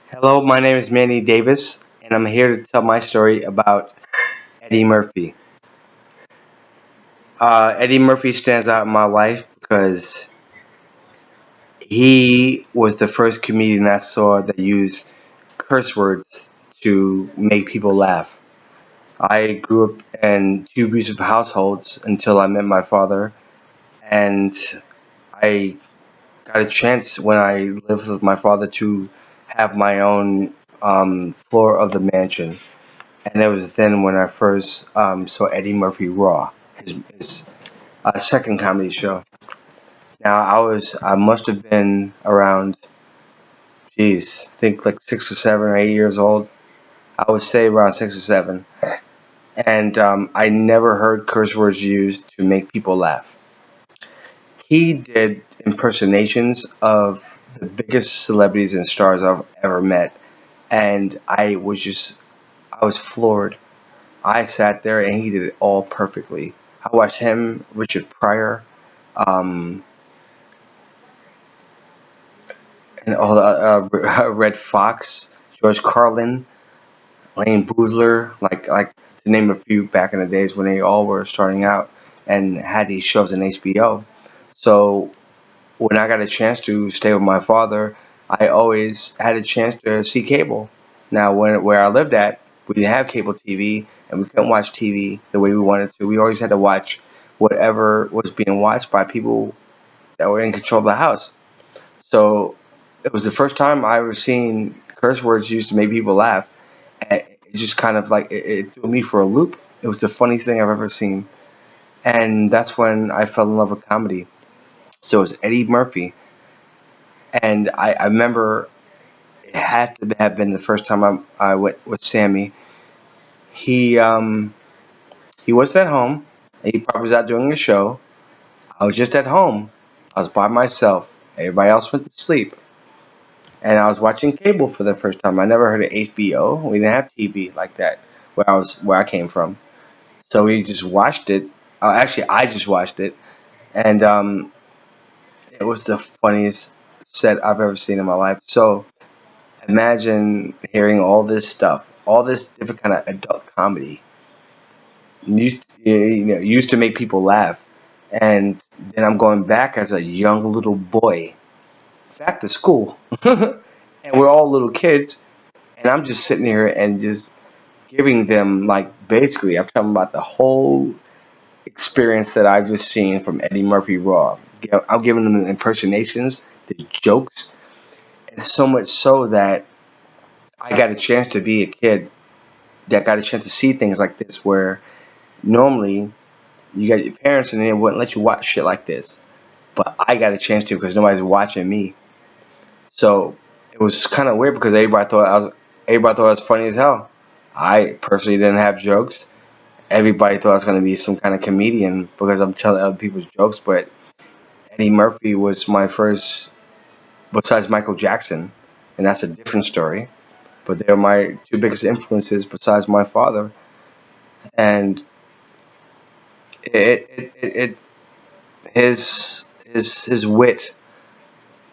Hello, my name is Manny Davis, and I'm here to tell my story about Eddie Murphy. Eddie Murphy stands out in my life because he was the first comedian I saw that used curse words to make people laugh. I grew up in two abusive households until I met my father, and I got a chance when I lived with my father to have my own floor of the mansion. And it was then when I first saw Eddie Murphy Raw, his second comedy show. Now I must have been around, geez, I think like 6 or 7 or 8 years old. I would say around 6 or 7, and I never heard curse words used to make people laugh. He did impersonations of the biggest celebrities and stars I've ever met, and I was floored. I sat there and he did it all perfectly. I watched him, Richard Pryor, um, and all the Red Fox, George Carlin, Lane Boozler, like to name a few back in the days when they all were starting out and had these shows on HBO. So when I got a chance to stay with my father, I always had a chance to see cable. Now, where I lived at, we didn't have cable TV, and we couldn't watch TV the way we wanted to. We always had to watch whatever was being watched by people that were in control of the house. So it was the first time I ever seen curse words used to make people laugh. And it just kind of like it threw me for a loop. It was the funniest thing I've ever seen, and that's when I fell in love with comedy. So it was Eddie Murphy, and I remember it had to have been the first time I went with Sammy. He um he was at home. He probably was out doing a show. I was just at home. I was by myself. Everybody else went to sleep, and I was watching cable for the first time. I never heard of HBO. We didn't have TV like that where I came from. So we just watched it. Actually, I just watched it, and it was the funniest set I've ever seen in my life. So imagine hearing all this stuff, all this different kind of adult comedy used to make people laugh, and then I'm going back as a young little boy back to school, and we're all little kids, and I'm just sitting here and just giving them like basically I'm talking about the whole experience that I've just seen from Eddie Murphy Raw. I'm giving them the impersonations, the jokes, and so much so that I got a chance to be a kid that got a chance to see things like this where normally you got your parents and they wouldn't let you watch shit like this. But I got a chance to because nobody's watching me. So it was kind of weird because everybody thought I was funny as hell. I personally didn't have jokes. Everybody thought I was going to be some kind of comedian because I'm telling other people's jokes. But Eddie Murphy was my first, besides Michael Jackson, and that's a different story. But they're my two biggest influences besides my father, and it his wit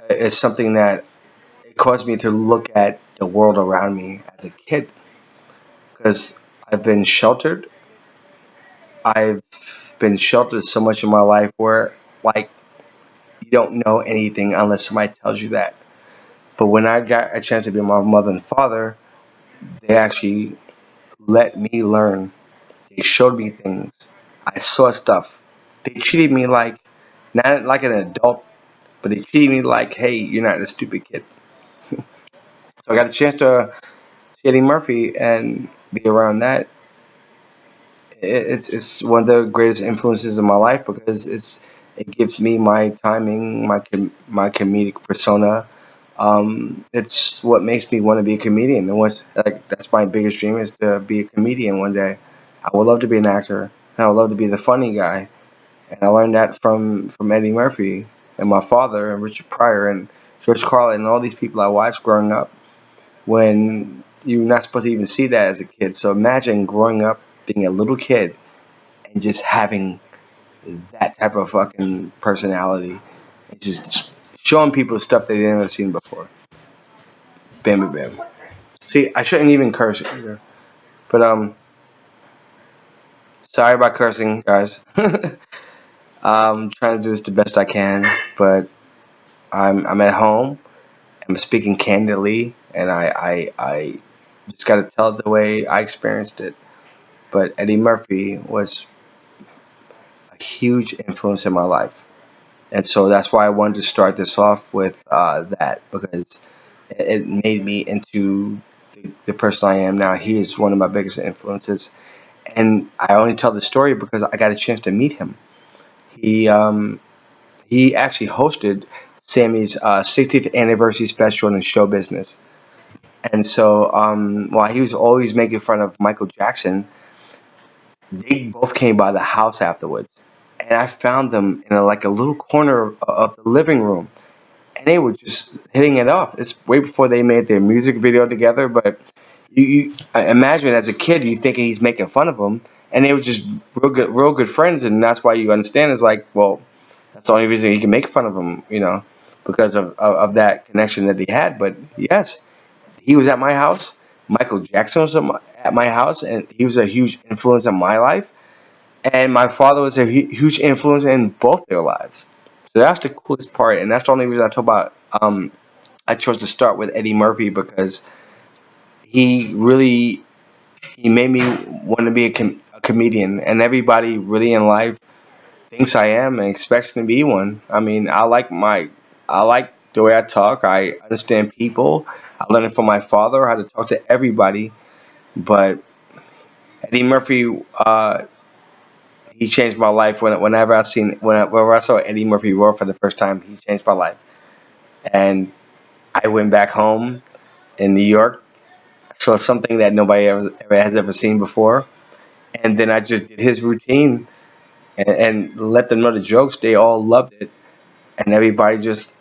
is something that it caused me to look at the world around me as a kid because I've been sheltered. I've been sheltered so much in my life where like you don't know anything unless somebody tells you that. But when I got a chance to be with my mother and father, they actually let me learn. They showed me things. I saw stuff. They treated me like not like an adult, but they treated me like, hey, you're not a stupid kid. So I got a chance to see Eddie Murphy and be around that. It's one of the greatest influences in my life because it gives me my timing, my comedic persona. It's what makes me want to be a comedian, and what's like that's my biggest dream is to be a comedian one day. I would love to be an actor, and I would love to be the funny guy. And I learned that from Eddie Murphy and my father and Richard Pryor and George Carlin and all these people I watched growing up when you're not supposed to even see that as a kid. So imagine growing up being a little kid and just having that type of fucking personality and just showing people stuff they never seen before. Bam Bam Bam. See, I shouldn't even curse either. But sorry about cursing, guys. I'm trying to do this the best I can, but I'm at home. I'm speaking candidly, and I just got to tell it the way I experienced it. But Eddie Murphy was a huge influence in my life. And so that's why I wanted to start this off with that because it made me into the person I am now. He is one of my biggest influences. And I only tell the story because I got a chance to meet him. He um, he actually hosted Sammy's 60th anniversary special in show business. And so while he was always making fun of Michael Jackson, they both came by the house afterwards. And I found them in like a little corner of the living room, and they were just hitting it off. It's way before they made their music video together, but I imagine as a kid you thinking he's making fun of them, and they were just real good friends, and that's why you understand. It's like, well, that's the only reason he can make fun of him, because of that connection that he had. But yes, he was at my house. Michael Jackson was at my house, and he was a huge influence in my life. And my father was a huge influence in both their lives. So that's the coolest part, and that's the only reason I talk about. I chose to start with Eddie Murphy because he really he made me want to be a comedian, and everybody really in life thinks I am and expects me to be one. I mean, I like the way I talk. I understand people. I learned it from my father how to talk to everybody. But Eddie Murphy, he changed my life. Whenever I saw Eddie Murphy roar for the first time, he changed my life. And I went back home in New York, saw something that nobody ever has ever seen before, and then I just did his routine and let them know the jokes. They all loved it, and everybody just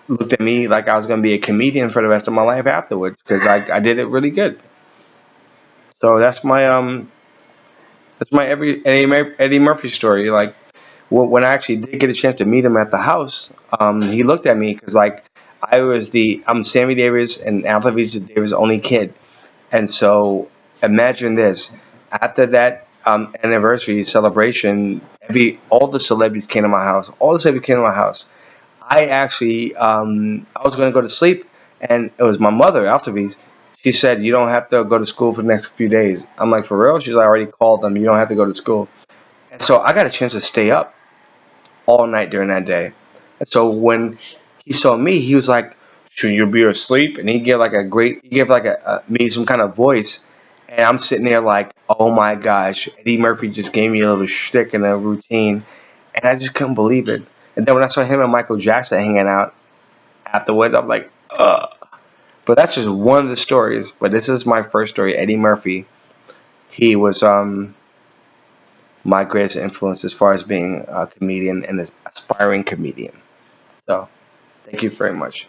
looked at me like I was going to be a comedian for the rest of my life afterwards because I did it really good. So that's my Eddie Murphy story. Like when I actually did get a chance to meet him at the house, he looked at me because like I'm Sammy Davis and Applebee's Davis' only kid, and so imagine this: after that anniversary celebration, all the celebrities came to my house. All the celebrities came to my house. I was going to go to sleep, and it was my mother, Applebee's. She said, "You don't have to go to school for the next few days." I'm like, "For real?" She's like, "I already called them. You don't have to go to school." And so I got a chance to stay up all night during that day. And so when he saw me, he was like, "Should you be asleep?" And he gave like me some kind of voice. And I'm sitting there like, "Oh my gosh, Eddie Murphy just gave me a little shtick and a routine," and I just couldn't believe it. And then when I saw him and Michael Jackson hanging out afterwards, I'm like, ugh. But that's just one of the stories. But this is my first story, Eddie Murphy. He was my greatest influence as far as being a comedian and an aspiring comedian. So thank you very much.